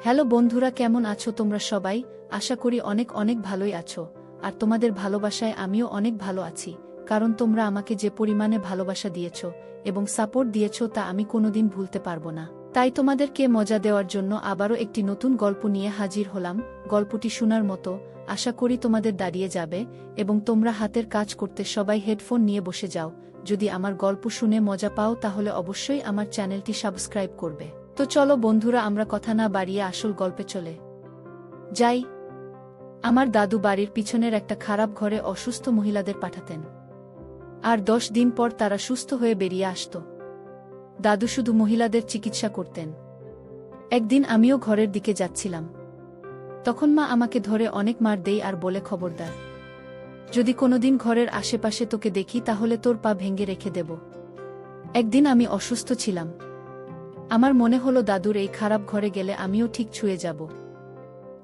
Hello বন্ধুরা, কেমন আছো তোমরা সবাই? আশা করি অনেক অনেক ভালোই আছো। আর তোমাদের ভালোবাসায় আমিও অনেক ভালো আছি, কারণ তোমরা আমাকে যে পরিমাণে ভালোবাসা দিয়েছ এবং সাপোর্ট দিয়েছ তা আমি কোনোদিন ভুলতে পারবো না। তাই তোমাদেরকে মজা দেওয়ার জন্য আবারও একটি নতুন গল্প নিয়ে হাজির হলাম। গল্পটি শোনার মতো, আশা করি তোমাদের দাঁড়িয়ে যাবে এবং তোমরা হাতের কাজ করতে সবাই হেডফোন নিয়ে বসে যাও। যদি আমার গল্প শুনে মজা পাও তাহলে অবশ্যই আমার চ্যানেলটি সাবস্ক্রাইব করবে। তো চলো বন্ধুরা, আমরা কথা না বাড়িয়ে আসল গল্পে চলে যাই। আমার দাদু বাড়ির পিছনের একটা খারাপ ঘরে অসুস্থ মহিলাদের পাঠাতেন, আর 10 দিন পর তারা সুস্থ হয়ে বেরিয়ে আসত। দাদু শুধু মহিলাদের চিকিৎসা করতেন। একদিন আমিও ঘরের দিকে যাচ্ছিলাম, তখন মা আমাকে ধরে অনেক মার দেয় আর বলে, খবরদার, যদি কোনোদিন ঘরের আশেপাশে তোকে দেখি তাহলে তোর পা ভেঙে রেখে দেব। একদিন আমি অসুস্থ ছিলাম। আমার মনে হলো দাদুর এই খারাপ ঘরে গেলে আমিও ঠিক ছুঁয়ে যাব।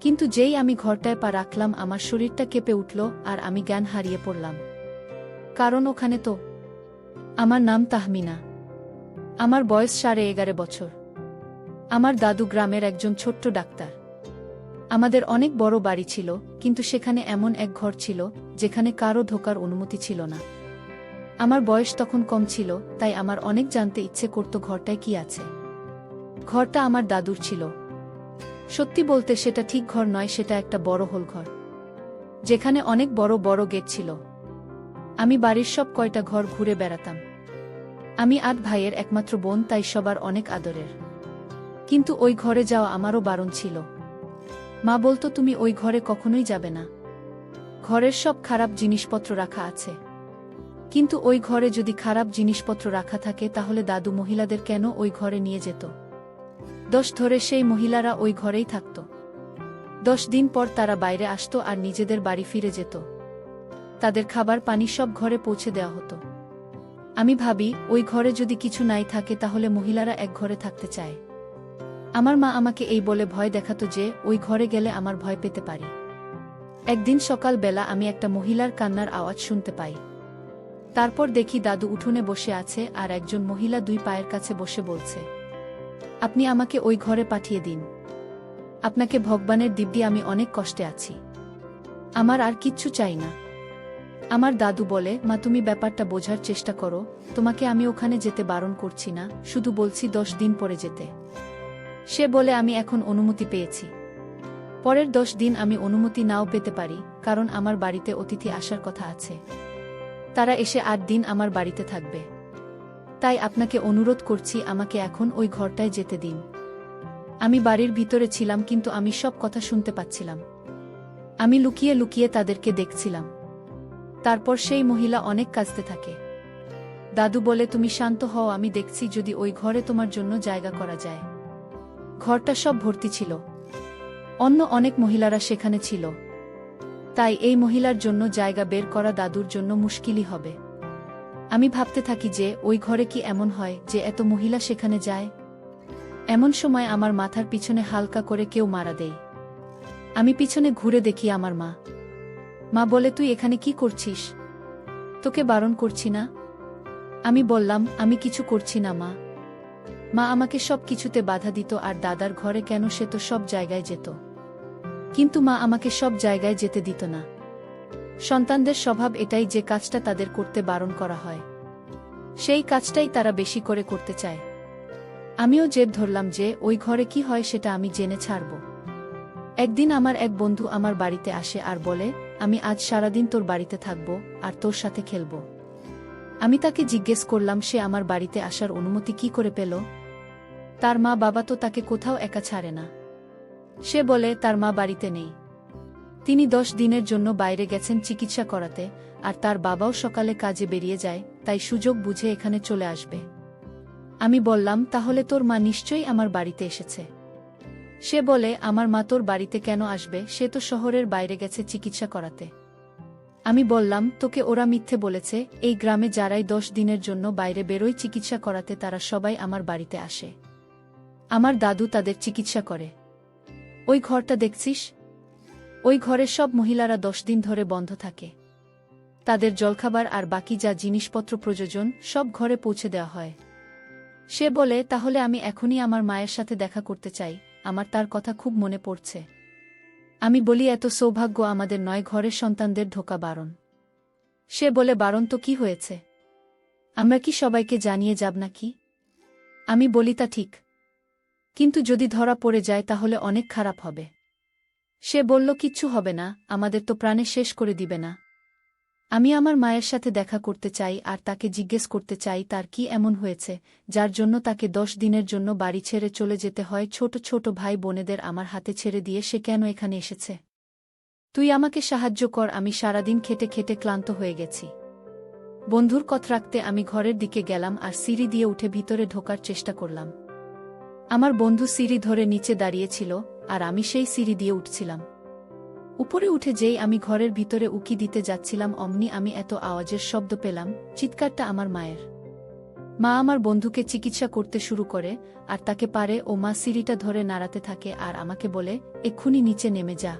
কিন্তু যেই আমি ঘরটায় পা রাখলাম আমার শরীরটা কেঁপে উঠল আর আমি জ্ঞান হারিয়ে পড়লাম। কারণ ওখানে তো আমার নাম তাহমিনা। আমার বয়স 11.5 বছর। আমার দাদু গ্রামের একজন ছোট্ট ডাক্তার। আমাদের অনেক বড় বাড়ি ছিল, কিন্তু সেখানে এমন এক ঘর ছিল যেখানে কারও ঢোকার অনুমতি ছিল না। আমার বয়স তখন কম ছিল, তাই আমার অনেক জানতে ইচ্ছে করত ঘরটায় কি আছে। ঘরটা আমার দাদুর ছিল। সত্যি বলতে সেটা ঠিক ঘর নয়, সেটা একটা বড় হোল ঘর, যেখানে অনেক বড় বড় গেট ছিল। আমি বাড়ির সব কয়টা ঘর ঘুরে বেড়াতাম। আমি 8 ভাইয়ের একমাত্র বোন, তাই সবার অনেক আদরের। কিন্তু ওই ঘরে যাওয়া আমারও বারণ ছিল। মা বলতো, তুমি ওই ঘরে কখনোই যাবে না। ঘরের সব খারাপ জিনিসপত্র রাখা আছে। কিন্তু ওই ঘরে যদি খারাপ জিনিসপত্র রাখা থাকে তাহলে দাদু মহিলাদের কেন ওই ঘরে নিয়ে যেত? 10 ধরে সেই মহিলারা ওই ঘরেই থাকত। 10 দিন পর তারা বাইরে আসত আর নিজেদের বাড়ি ফিরে যেত। তাদের খাবার পানি সব ঘরে পৌঁছে দেওয়া হতো। আমি ভাবি, ওই ঘরে যদি কিছু নাই থাকে তাহলে মহিলারা এক ঘরে থাকতে চায়। আমার মা আমাকে এই বলে ভয় দেখাতো যে ওই ঘরে গেলে আমার ভয় পেতে পারি। একদিন সকালবেলা আমি একটা মহিলার কান্নার আওয়াজ শুনতে পাই। তারপর দেখি দাদু উঠোনে বসে আছে আর একজন মহিলা 2 পায়ের কাছে বসে বলছে, আপনি আমাকে ওই ঘরে পাঠিয়ে দিন। আপনাকে ভগবানের দিব্যি, আমি অনেক কষ্টে আছি। আমার আর কিচ্ছু চাই না। আমার দাদু বলে, মা তুমি ব্যাপারটা বোঝার চেষ্টা করো। তোমাকে আমি ওখানে যেতে বারণ করছি না, শুধু বলছি 10 দিন পরে যেতে। সে বলে, আমি এখন অনুমতি পেয়েছি। পরের 10 দিন আমি অনুমতি নাও পেতে পারি, কারণ আমার বাড়িতে অতিথি আসার কথা আছে। তারা এসে 8 দিন আমার বাড়িতে থাকবে। তাই আপনাকে অনুরোধ করছি, আমাকে এখন ওই ঘরটায় যেতে দিন। আমি বাড়ির ভিতরে ছিলাম, কিন্তু আমি সব কথা শুনতে পাচ্ছিলাম। আমি লুকিয়ে লুকিয়ে তাদেরকে দেখছিলাম। তারপর সেই মহিলা অনেক কাঁদতে থাকে। দাদু বলে, তুমি শান্ত হও, আমি দেখছি যদি ওই ঘরে তোমার জন্য জায়গা করা যায়। ঘরটা সব ভর্তি ছিল। অন্য অনেক মহিলারা সেখানে ছিল। তাই এই মহিলার জন্য জায়গা বের করা দাদুর জন্য মুশকিলই হবে। আমি ভাবতে থাকি যে ওই ঘরে কি এমন হয় যে এত মহিলা সেখানে যায়? এমন সময় আমার মাথার পিছনে হালকা করে কেউ মারা দেয়। আমি পিছনে ঘুরে দেখি আমার মা। মা বলে, তুই এখানে কি করছিস? তোকে বারণ করছি না? আমি বললাম, আমি কিছু করছি না মা। মা আমাকে সব কিছুতে বাধা দিত, আর দাদার ঘরে কেন, সে তো সব জায়গায় যেত। কিন্তু মা আমাকে সব জায়গায় যেতে দিত না। সন্তানদের স্বভাব এটাই যে কাজটা তাদের করতে বারণ করা হয়, সেই কাজটাই তারা বেশি করে করতে চায়। আমিও জেদ ধরলাম যে ওই ঘরে কি হয় সেটা আমি জেনে ছাড়ব। একদিন আমার এক বন্ধু আমার বাড়িতে আসে আর বলে, আমি আজ সারাদিন তোর বাড়িতে থাকব আর তোর সাথে খেলব। আমি তাকে জিজ্ঞেস করলাম, সে আমার বাড়িতে আসার অনুমতি কি করে পেল? তার মা বাবা তো তাকে কোথাও একা ছাড়ে না। সে বলে, তার মা বাড়িতে নেই। তিনি 10 দিনের জন্য বাইরে গেছেন চিকিৎসা করাতে, আর তার বাবাও সকালে কাজে বেরিয়ে যায়, তাই সুযোগ বুঝে এখানে চলে আসবে। আমি বললাম, তাহলে তোর মা নিশ্চয়ই আমার বাড়িতে এসেছে। সে বলে, আমার মা তোর বাড়িতে কেন আসবে? সে তো শহরের বাইরে গেছে চিকিৎসা করাতে। আমি বললাম, তোকে ওরা মিথ্যে বলেছে। এই গ্রামে যারাই 10 দিনের জন্য বাইরে বেরোয় চিকিৎসা করাতে তারা সবাই আমার বাড়িতে আসে। আমার দাদু তাদের চিকিৎসা করে। ওই ঘরটা দেখছিস? ওই ঘরের সব মহিলারা 10 দিন ধরে বন্ধ থাকে। তাদের জলখাবার আর বাকি যা জিনিসপত্র প্রয়োজন সব ঘরে পৌঁছে দেওয়া হয়। সে বলে, তাহলে আমি এখনই আমার মায়ের সাথে দেখা করতে চাই। আমার তার কথা খুব মনে পড়ছে। আমি বলি এত সৌভাগ্য আমাদের নয়, ঘরের সন্তানদের ঢোকা বারণ। সে বলে বারণ তো কি হয়েছে, আমরা কি সবাইকে জানিয়ে যাব নাকি? আমি বলি তা ঠিক, কিন্তু যদি ধরা পড়ে যায় তাহলে অনেক খারাপ হবে। সে বলল কিচ্ছু হবে না, আমাদের তো প্রাণে শেষ করে দিবে না। আমি আমার মায়ের সাথে দেখা করতে চাই আর তাকে জিজ্ঞেস করতে চাই তার কি এমন হয়েছে যার জন্য তাকে 10 দিনের জন্য বাড়ি ছেড়ে চলে যেতে হয়, ছোট ছোট ভাই বোনেদের আমার হাতে ছেড়ে দিয়ে সে কেন এখানে এসেছে? তুই আমাকে সাহায্য কর, আমি সারাদিন খেটে খেটে ক্লান্ত হয়ে গেছি। বন্ধুর কথা রাখতে আমি ঘরের দিকে গেলাম আর সিঁড়ি দিয়ে উঠে ভিতরে ঢোকার চেষ্টা করলাম। আমার বন্ধু সিঁড়ি ধরে নিচে দাঁড়িয়েছিল আর আমি সেই সিঁড়ি দিয়ে উঠছিলাম। উপরে উঠে যেই আমি ঘরের ভিতরে উকি দিতে যাচ্ছিলাম অমনি আমি এত আওয়াজের শব্দ পেলাম, চিৎকারটা আমার মায়ের। মা আমার বন্ধুকে চিকিৎসা করতে শুরু করে আর তাকে পারে ও মা সিঁড়িটা ধরে নাড়াতে থাকে আর আমাকে বলে এক্ষুনি নিচে নেমে যা।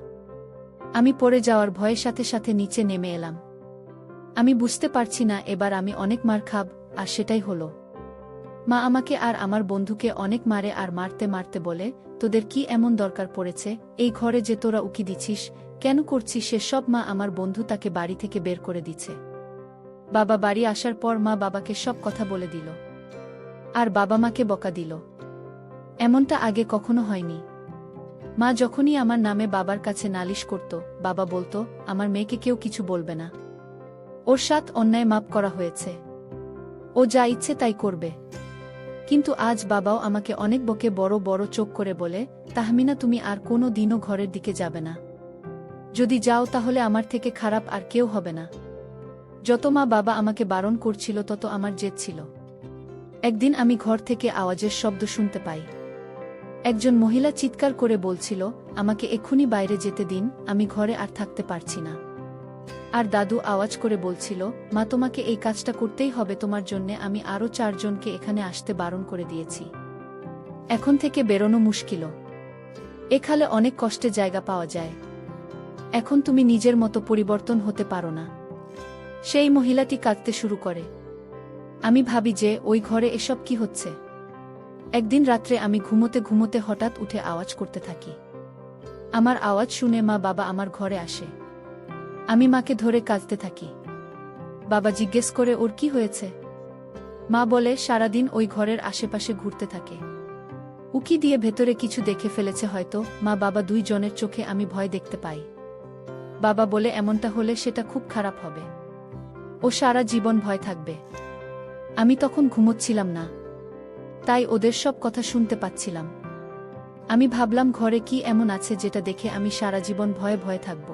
আমি পড়ে যাওয়ার ভয়ের সাথে সাথে নিচে নেমে এলাম। আমি বুঝতে পারছি না এবার আমি অনেক মার খাব, আর সেটাই হলো। মা আমাকে আর আমার বন্ধুকে অনেক মারে আর মারতে মারতে বলে, তোদের কি এমন দরকার পড়েছে এই ঘরে যে তোরা উকি দিছিস, কেন করছিস সেসব? মা আমার বন্ধু তাকে বাড়ি থেকে বের করে দিচ্ছে। বাবা বাড়ি আসার পর মা বাবাকে সব কথা বলে দিল আর বাবা মাকে বকা দিল। এমনটা আগে কখনো হয়নি। মা যখনই আমার নামে বাবার কাছে নালিশ করত, বাবা বলতো আমার মেয়েকে কেউ কিছু বলবে না, ওর সাথে অন্যায় মাপ করা হয়েছে, ও যা ইচ্ছে তাই করবে। কিন্তু আজ বাবাও আমাকে অনেক বকে বড় বড় চোখ করে বলে, তাহমিনা তুমি আর কোনো দিনও ঘরের দিকে যাবে না, যদি যাও তাহলে আমার থেকে খারাপ আর কেউ হবে না। যত মা বাবা আমাকে বারণ করছিল তত আমার জেদ ছিল। একদিন আমি ঘর থেকে আওয়াজের শব্দ শুনতে পাই। একজন মহিলা চিৎকার করে বলছিল, আমাকে এক্ষুনি বাইরে যেতে দিন, আমি ঘরে আর থাকতে পারছি না। আর দাদু আওয়াজ করে বলছিল, মা তোমাকে এই কাজটা করতেই হবে, তোমার জন্যে আমি আরও 4 জনকে এখানে আসতে বারণ করে দিয়েছি, এখন থেকে বেরোনো মুশকিল, এখানে অনেক কষ্টে জায়গা পাওয়া যায়, এখন তুমি নিজের মতো পরিবর্তন হতে পারো না। সেই মহিলাটি কাঁদতে শুরু করে। আমি ভাবি যে ওই ঘরে এসব কি হচ্ছে। একদিন রাত্রে আমি ঘুমোতে ঘুমোতে হঠাৎ উঠে আওয়াজ করতে থাকি। আমার আওয়াজ শুনে মা বাবা আমার ঘরে আসে। আমি মাকে ধরে কাঁদতে থাকি। বাবা জিজ্ঞেস করে ওর কি হয়েছে। মা বলে সারাদিন ওই ঘরের আশেপাশে ঘুরতে থাকে, উকি দিয়ে ভেতরে কিছু দেখে ফেলেছে হয়তো। মা বাবা 2 জনের চোখে আমি ভয় দেখতে পাই। বাবা বলে এমনটা হলে সেটা খুব খারাপ হবে, ও সারা জীবন ভয় থাকবে। আমি তখন ঘুমোচ্ছিলাম না, তাই ওদের সব কথা শুনতে পাচ্ছিলাম। আমি ভাবলাম ঘরে কি এমন আছে যেটা দেখে আমি সারা জীবন ভয়ে ভয়ে থাকব।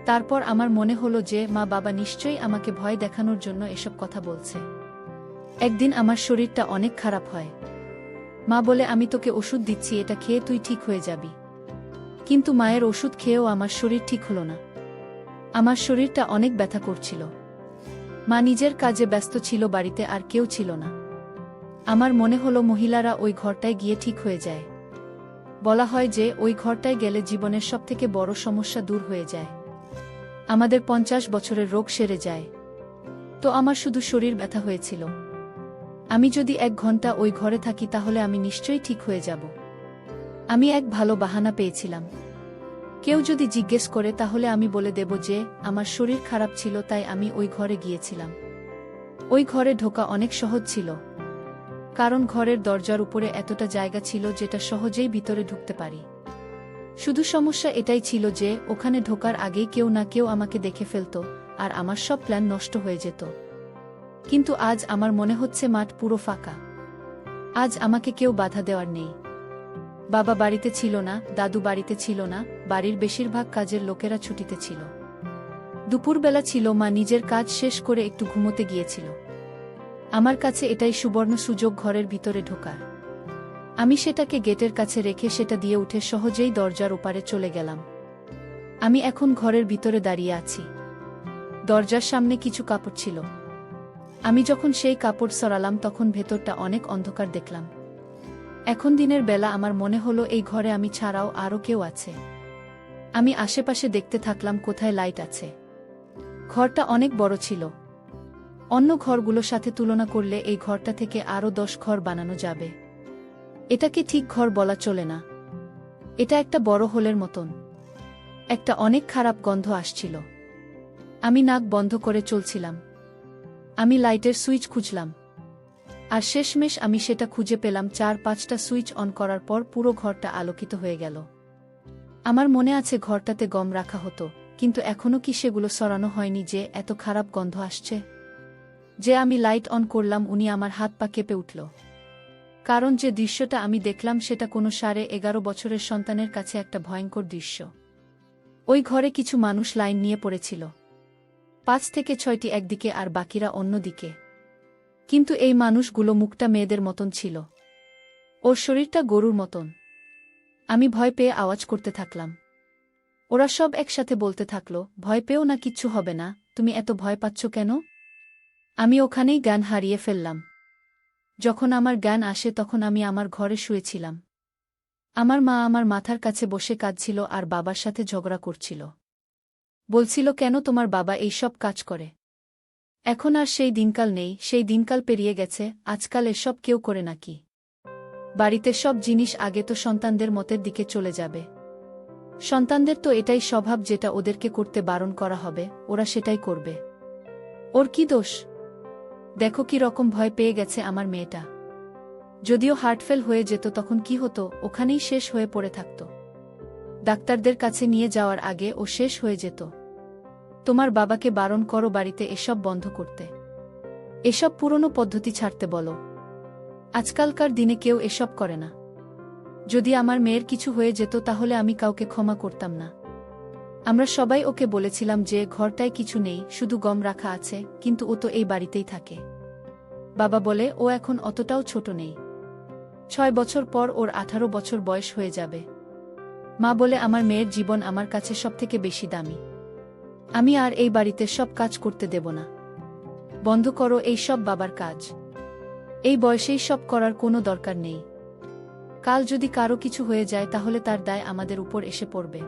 তারপর আমার মনে হলো যে মা বাবা নিশ্চয়ই আমাকে ভয় দেখানোর জন্য এসব কথা বলছে। একদিন আমার শরীরটা অনেক খারাপ হয়। মা বলে আমি তোকে ওষুধ দিচ্ছি, এটা খেয়ে তুই ঠিক হয়ে যাবি। কিন্তু মায়ের ওষুধ খেয়েও আমার শরীর ঠিক হলো না। আমার শরীরটা অনেক ব্যথা করছিল। মা নিজের কাজে ব্যস্ত ছিল, বাড়িতে আর কেউ ছিল না। আমার মনে হলো মহিলারা ওই ঘরটায় গিয়ে ঠিক হয়ে যায়। বলা হয় যে ওই ঘরটায় গেলে জীবনের সবথেকে বড় সমস্যা দূর হয়ে যায়, আমাদের 50 বছরের রোগ সেরে যায়। তো আমার শুধু শরীর ব্যথা হয়েছিল। আমি যদি 1 ঘন্টা ওই ঘরে থাকি তাহলে আমি নিশ্চয়ই ঠিক হয়ে যাব। আমি এক ভালো বাহানা পেয়েছিলাম। কেউ যদি জিজ্ঞেস করে তাহলে আমি বলে দেব যে আমার শরীর খারাপ ছিল তাই আমি ওই ঘরে গিয়েছিলাম। ওই ঘরে ঢোকা অনেক সহজ ছিল, কারণ ঘরের দরজার উপরে এতটা জায়গা ছিল যেটা সহজেই ভিতরে ঢুকতে পারি। শুধু সমস্যা এটাই ছিল যে ওখানে ঢোকার আগেই কেউ না কেউ আমাকে দেখে ফেলত আর আমার সব প্ল্যান নষ্ট হয়ে যেত। কিন্তু আজ আমার মনে হচ্ছে মাঠ পুরো ফাঁকা। আজ আমাকে কেউ বাধা দেওয়ার নেই। বাবা বাড়িতে ছিল না, দাদু বাড়িতে ছিল না, বাড়ির বেশিরভাগ কাজের লোকেরা ছুটিতে ছিল। দুপুরবেলা ছিল, মা নিজের কাজ শেষ করে একটু ঘুমোতে গিয়েছিল। আমার কাছে এটাই সুবর্ণ সুযোগ ঘরের ভিতরে ঢোকার। আমি সেটাকে গেটের কাছে রেখে সেটা দিয়ে উঠে সহজেই দরজার ওপারে চলে গেলাম। আমি এখন ঘরের ভিতরে দাঁড়িয়ে আছি। দরজার সামনে কিছু কাপড় ছিল। আমি যখন সেই কাপড় সরালাম তখন ভেতরটা অনেক অন্ধকার দেখলাম। এখন দিনের বেলা আমার মনে হলো এই ঘরে আমি ছাড়াও আরও কেউ আছে। আমি আশেপাশে দেখতে থাকলাম কোথায় লাইট আছে। ঘরটা অনেক বড় ছিল। অন্য ঘরগুলোর সাথে তুলনা করলে এই ঘরটা থেকে আরও 10 ঘর বানানো যাবে। এটাকে ঠিক ঘর বলা চলে না, এটা একটা বড় হোলের মতন। একটা অনেক খারাপ গন্ধ আসছিল। আমি নাক বন্ধ করে চলছিলাম। আমি লাইটের সুইচ খুঁজলাম। আর শেষমেশ আমি সেটা খুঁজে পেলাম। 4-5টা সুইচ অন করার পর পুরো ঘরটা আলোকিত হয়ে গেল। আমার মনে আছে ঘরটাতে গম রাখা হতো, কিন্তু এখনও কি সেগুলো সরানো হয়নি যে এত খারাপ গন্ধ আসছে। যে আমি লাইট অন করলাম উনি আমার হাত পা কেঁপে উঠল। কারণ যে দৃশ্যটা আমি দেখলাম সেটা কোনো 11.5 বছরের সন্তানের কাছে একটা ভয়ঙ্কর দৃশ্য। ওই ঘরে কিছু মানুষ লাইন নিয়ে পড়েছিল। 5 থেকে 6টি একদিকে আর বাকিরা অন্য দিকে। কিন্তু এই মানুষগুলো মুখটা মেয়েদের মতন ছিল। ওর শরীরটা গরুর মতন। আমি ভয় পেয়ে আওয়াজ করতে থাকলাম। ওরা সব একসাথে বলতে থাকলো, ভয় পেও না, কিচ্ছু হবে না, তুমি এত ভয় পাচ্ছ কেন? আমি ওখানেই জ্ঞান হারিয়ে ফেললাম। যখন আমার জ্ঞান আসে তখন আমি আমার ঘরে শুয়েছিলাম। আমার মা আমার মাথার কাছে বসে কাঁদছিল আর বাবার সাথে ঝগড়া করছিল। বলছিল, কেন তোমার বাবা এই সব কাজ করে? এখন আর সেই দিনকাল নেই, সেই দিনকাল পেরিয়ে গেছে। আজকাল এসব কেউ করে নাকি? বাড়িতে সব জিনিস আগে তো সন্তানদের মতের দিকে চলে যাবে। সন্তানদের তো এটাই স্বভাব, যেটা ওদেরকে করতে বারণ করা হবে ওরা সেটাই করবে। ওর কি দোষ? দেখো কি রকম ভয় পেয়ে গেছে আমার মেয়েটা। যদিও হার্টফেল হয়ে যেত তখন কি হতো? ওখানেই শেষ হয়ে পড়ে থাকত। ডাক্তারদের কাছে নিয়ে যাওয়ার আগে ও শেষ হয়ে যেত। তোমার বাবাকে বারণ করো বাড়িতে এসব বন্ধ করতে। এসব পুরনো পদ্ধতি ছাড়তে বলো। আজকালকার দিনে কেউ এসব করে না। যদি আমার মেয়ের কিছু হয়ে যেত তাহলে আমি কাউকে ক্ষমা করতাম না। আমরা সবাই ওকে বলেছিলাম যে ঘরটায় কিছু নেই, শুধু গম রাখা আছে, কিন্তু ও তো এই বাড়িতেই থাকে। বাবা বলে ও এখন অতটাও ছোট নেই। 6 বছর পর ওর 18 বছর বয়স হয়ে যাবে। মা বলে আমার মেয়ের জীবন আমার কাছে সবথেকে বেশি দামি। আমি আর এই বাড়িতে সব কাজ করতে দেব না। বন্ধ করো এই সব বাবার কাজ। এই বয়সেই সব করার কোনো দরকার নেই। কাল যদি কারো কিছু হয়ে যায় তাহলে তার দায় আমাদের উপর এসে পড়বে।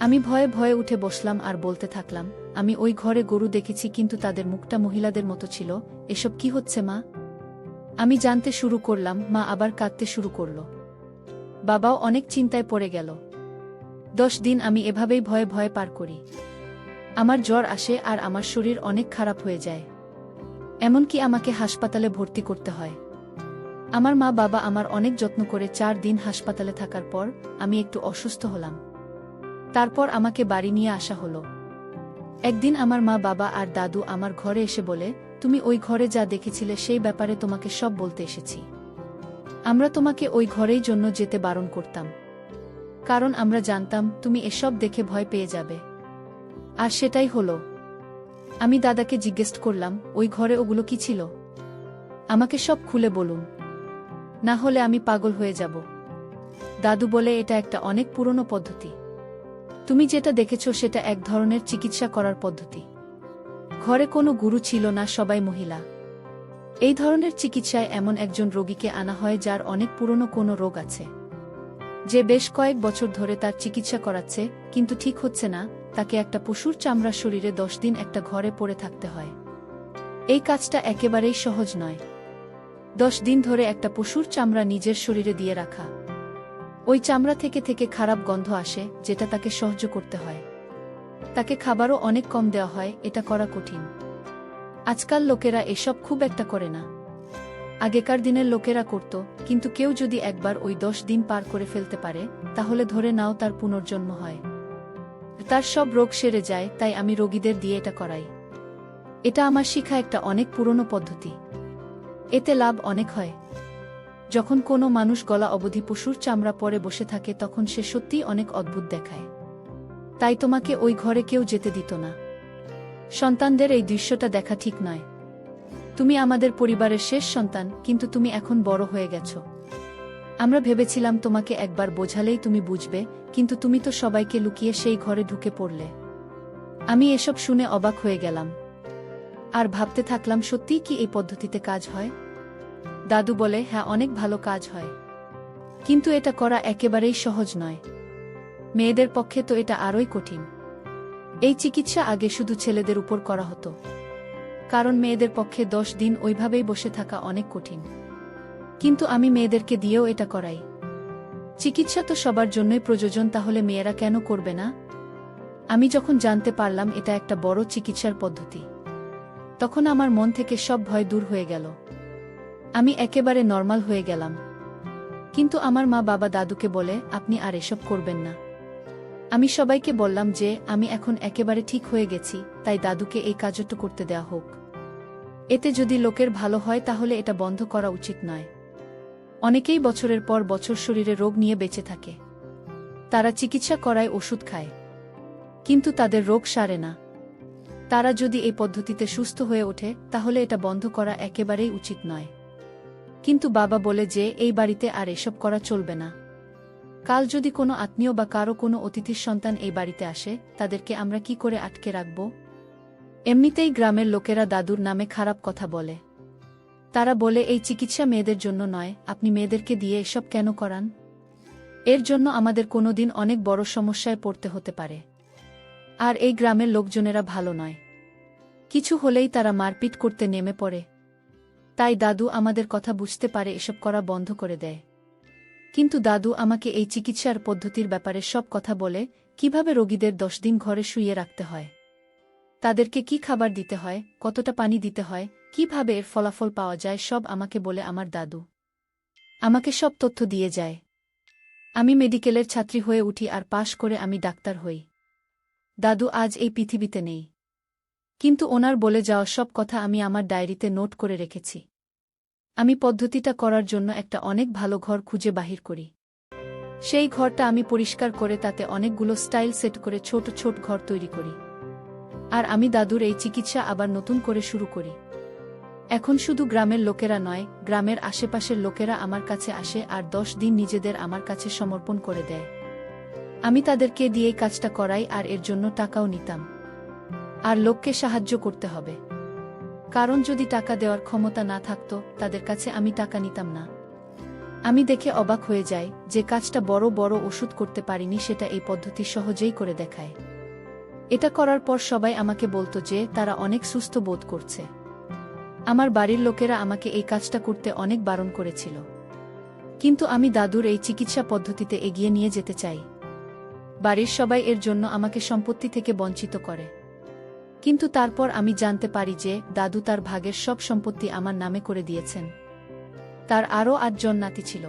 আমি ভয়ে ভয়ে উঠে বসলাম আর বলতে থাকলাম, আমি ওই ঘরে গরু দেখেছি, কিন্তু তাদের মুখটা মহিলাদের মতো ছিল। এসব কি হচ্ছে মা? আমি জানতে শুরু করলাম। মা আবার কাঁদতে শুরু করল। বাবাও অনেক চিন্তায় পড়ে গেল। 10 দিন আমি এভাবেই ভয়ে ভয়ে পার করি। আমার জ্বর আসে আর আমার শরীর অনেক খারাপ হয়ে যায়। এমনকি আমাকে হাসপাতালে ভর্তি করতে হয়। আমার মা বাবা আমার অনেক যত্ন করে 4 দিন হাসপাতালে থাকার পর আমি একটু অসুস্থ হলাম। তারপর আমাকে বাড়ি নিয়ে আসা হলো। একদিন আমার মা বাবা আর দাদু আমার ঘরে এসে বলে, তুমি ওই ঘরে যা দেখেছিলে সেই ব্যাপারে তোমাকে সব বলতে এসেছি। আমরা তোমাকে ওই ঘরেই জন্য যেতে বারণ করতাম, কারণ আমরা জানতাম তুমি এসব দেখে ভয় পেয়ে যাবে। আর সেটাই হলো। আমি দাদাকে জিজ্ঞেস করলাম, ওই ঘরে ওগুলো কি ছিল? আমাকে সব খুলে বলুন, না হলে আমি পাগল হয়ে যাব। দাদু বলে, এটা একটা অনেক পুরনো পদ্ধতি। তুমি যেটা দেখেছ সেটা এক ধরনের চিকিৎসা করার পদ্ধতি। ঘরে কোনো গুরু ছিল না, সবাই মহিলা। এই ধরনের চিকিৎসায় এমন একজন রোগীকে আনা হয় যার অনেক পুরনো কোনো রোগ আছে, যে বেশ কয়েক বছর ধরে তার চিকিৎসা করাচ্ছে, কিন্তু ঠিক হচ্ছে না। তাকে একটা পশুর চামড়া শরীরে 10 দিন একটা ঘরে পড়ে থাকতে হয়। এই কাজটা একেবারেই সহজ নয়। 10 দিন ধরে একটা পশুর চামড়া নিজের শরীরে দিয়ে রাখা। ওই চামড়া থেকে থেকে খারাপ গন্ধ আসে, যেটা তাকে সহ্য করতে হয়। তাকে খাবারও অনেক কম দেওয়া হয়। এটা করা কঠিন। আজকাল লোকেরা এসব খুব একটা করে না। আগেকার দিনের লোকেরা করত, কিন্তু কেউ যদি একবার ওই 10 দিন পার করে ফেলতে পারে তাহলে ধরে নাও তার পুনর্জন্ম হয়, তার সব রোগ সেরে যায়। তাই আমি রোগীদের দিয়ে এটা করাই। এটা আমার শিখা একটা অনেক পুরনো পদ্ধতি। এতে লাভ অনেক হয়। যখন কোনো মানুষ গলা অবধি পশুর চামড়া পরে বসে থাকে তখন সে সত্যিই অনেক অদ্ভুত দেখায়। তাই তোমাকে ওই ঘরে কেউ যেতে দিত না। সন্তানদের এই দৃশ্যটা দেখা ঠিক নয়। তুমি আমাদের পরিবারের শেষ সন্তান, কিন্তু তুমি এখন বড় হয়ে গেছ। আমরা ভেবেছিলাম তোমাকে একবার বোঝালেই তুমি বুঝবে, কিন্তু তুমি তো সবাইকে লুকিয়ে সেই ঘরে ঢুকে পড়লে। আমি এসব শুনে অবাক হয়ে গেলাম আর ভাবতে থাকলাম, সত্যিই কি এই পদ্ধতিতে কাজ হয়? দাদু বলে, হ্যাঁ, অনেক ভালো কাজ হয়, কিন্তু এটা করা একেবারেই সহজ নয়। মেয়েদের পক্ষে তো এটা আরোই কঠিন। এই চিকিৎসা আগে শুধু ছেলেদের উপর করা হতো, কারণ মেয়েদের পক্ষে 10 দিন ওইভাবেই বসে থাকা অনেক কঠিন। কিন্তু আমি মেয়েদেরকে দিয়েও এটা করাই। চিকিৎসা তো সবার জন্যই প্রয়োজন, তাহলে মেয়েরা কেন করবে না? আমি যখন জানতে পারলাম এটা একটা বড় চিকিৎসার পদ্ধতি, তখন আমার মন থেকে সব ভয় দূর হয়ে গেল। আমি একেবারে নরমাল হয়ে গেলাম। কিন্তু আমার মা বাবা দাদুকে বলে, আপনি আর এসব করবেন না। আমি সবাইকে বললাম যে আমি এখন একেবারে ঠিক হয়ে গেছি, তাই দাদুকে এই কাজটা করতে দেয়া হোক। এতে যদি লোকের ভালো হয় তাহলে এটা বন্ধ করা উচিত নয়। অনেকেই বছরের পর বছর শরীরে রোগ নিয়ে বেঁচে থাকে। তারা চিকিৎসা করায়, ওষুধ খায়, কিন্তু তাদের রোগ সারে না। তারা যদি এই পদ্ধতিতে সুস্থ হয়ে ওঠে তাহলে এটা বন্ধ করা একেবারেই উচিত নয়। কিন্তু বাবা বলে যে এই বাড়িতে আর এসব করা চলবে না। কাল যদি কোনো আত্মীয় বা কারো কোনো অতিথির সন্তান এই বাড়িতে আসে, তাদেরকে আমরা কি করে আটকে রাখব? এমনিতেই গ্রামের লোকেরা দাদুর নামে খারাপ কথা বলে। তারা বলে এই চিকিৎসা মেয়েদের জন্য নয়, আপনি মেয়েদেরকে দিয়ে এসব কেন করান? এর জন্য আমাদের কোনোদিন অনেক বড় সমস্যায় পড়তে হতে পারে। আর এই গ্রামের লোকজনেরা ভালো নয়, কিছু হলেই তারা মারপিট করতে নেমে পড়ে। তাই দাদু আমাদের কথা বুঝতে পারে, এসব করা বন্ধ করে দেয়। কিন্তু দাদু আমাকে এই চিকিৎসার পদ্ধতির ব্যাপারে সব কথা বলে, কিভাবে রোগীদের 10 দিন ঘরে শুইয়ে রাখতে হয়, তাদেরকে কি খাবার দিতে হয়, কতটা পানি দিতে হয়, কিভাবে এর ফলাফল পাওয়া যায়, সব আমাকে বলে আমার দাদু। আমাকে সব তথ্য দিয়ে যায়। আমি মেডিকেলের ছাত্রী হয়ে উঠি আর পাশ করে আমি ডাক্তার হই। দাদু আজ এই পৃথিবীতে নেই, কিন্তু ওনার বলে যাওয়া সব কথা আমি আমার ডায়েরিতে নোট করে রেখেছি। আমি পদ্ধতিটা করার জন্য একটা অনেক ভালো ঘর খুঁজে বাহির করি। সেই ঘরটা আমি পরিষ্কার করে তাতে অনেকগুলো স্টাইল সেট করে ছোট ছোট ঘর তৈরি করি। আর আমি দাদুর এই চিকিৎসা আবার নতুন করে শুরু করি। এখন শুধু গ্রামের লোকেরা নয়, গ্রামের আশেপাশের লোকেরা আমার কাছে আসে আর 10 দিন নিজেদের আমার কাছে সমর্পণ করে দেয়। আমি তাদেরকে দিয়েই কাজটা করাই আর এর জন্য টাকাও নিতাম। আর লোককে সাহায্য করতে হবে, কারণ যদি টাকা দেওয়ার ক্ষমতা না থাকতো তাদের কাছে আমি টাকা নিতাম না। আমি দেখে অবাক হয়ে যাই যে কাজটা বড় বড় ওষুধ করতে পারিনি সেটা এই পদ্ধতি সহজেই করে দেখায়। এটা করার পর সবাই আমাকে বলতো যে তারা অনেক সুস্থ বোধ করছে। আমার বাড়ির লোকেরা আমাকে এই কাজটা করতে অনেক বারণ করেছিল, কিন্তু আমি দাদুর এই চিকিৎসা পদ্ধতিতে এগিয়ে নিয়ে যেতে চাই। বাড়ির সবাই এর জন্য আমাকে সম্পত্তি থেকে বঞ্চিত করে। কিন্তু তারপর আমি জানতে পারি যে দাদু তার ভাগের সব সম্পত্তি আমার নামে করে দিয়েছেন। তার আরও 8 জন নাতি ছিল,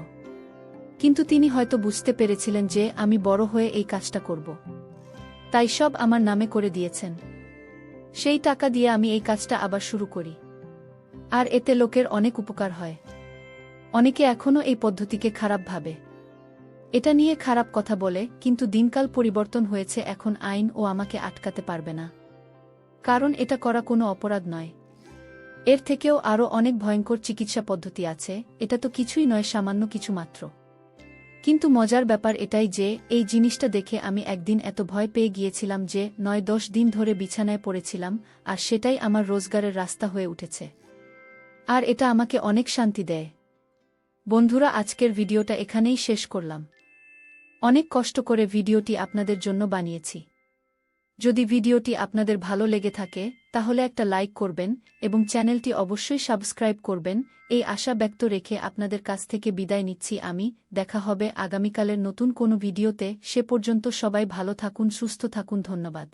কিন্তু তিনি হয়তো বুঝতে পেরেছিলেন যে আমি বড় হয়ে এই কাজটা করব, তাই সব আমার নামে করে দিয়েছেন। সেই টাকা দিয়ে আমি এই কাজটা আবার শুরু করি, আর এতে লোকের অনেক উপকার হয়। অনেকে এখনও এই পদ্ধতিকে খারাপ ভাবে, এটা নিয়ে খারাপ কথা বলে, কিন্তু দিনকাল পরিবর্তন হয়েছে, এখন আইন ও আমাকে আটকাতে পারবে না, কারণ এটা করা কোনো অপরাধ নয়। এর থেকেও আরও অনেক ভয়ঙ্কর চিকিৎসা পদ্ধতি আছে, এটা তো কিছুই নয়, সামান্য কিছু মাত্র। কিন্তু মজার ব্যাপার এটাই যে এই জিনিসটা দেখে আমি একদিন এত ভয় পেয়ে গিয়েছিলাম যে 9-10 দিন ধরে বিছানায় পড়েছিলাম, আর সেটাই আমার রোজগারের রাস্তা হয়ে উঠেছে। আর এটা আমাকে অনেক শান্তি দেয়। বন্ধুরা, আজকের ভিডিওটা এখানেই শেষ করলাম। অনেক কষ্ট করে ভিডিওটি আপনাদের জন্য বানিয়েছি। যদি ভিডিওটি আপনাদের ভালো লেগে থাকে তাহলে একটা লাইক করবেন এবং চ্যানেলটি অবশ্যই সাবস্ক্রাইব করবেন, এই আশা ব্যক্ত রেখে আপনাদের কাছ থেকে বিদায় নিচ্ছি আমি। দেখা হবে আগামীকালের নতুন কোনো ভিডিওতে। সে পর্যন্ত সবাই ভালো থাকুন, সুস্থ থাকুন। ধন্যবাদ।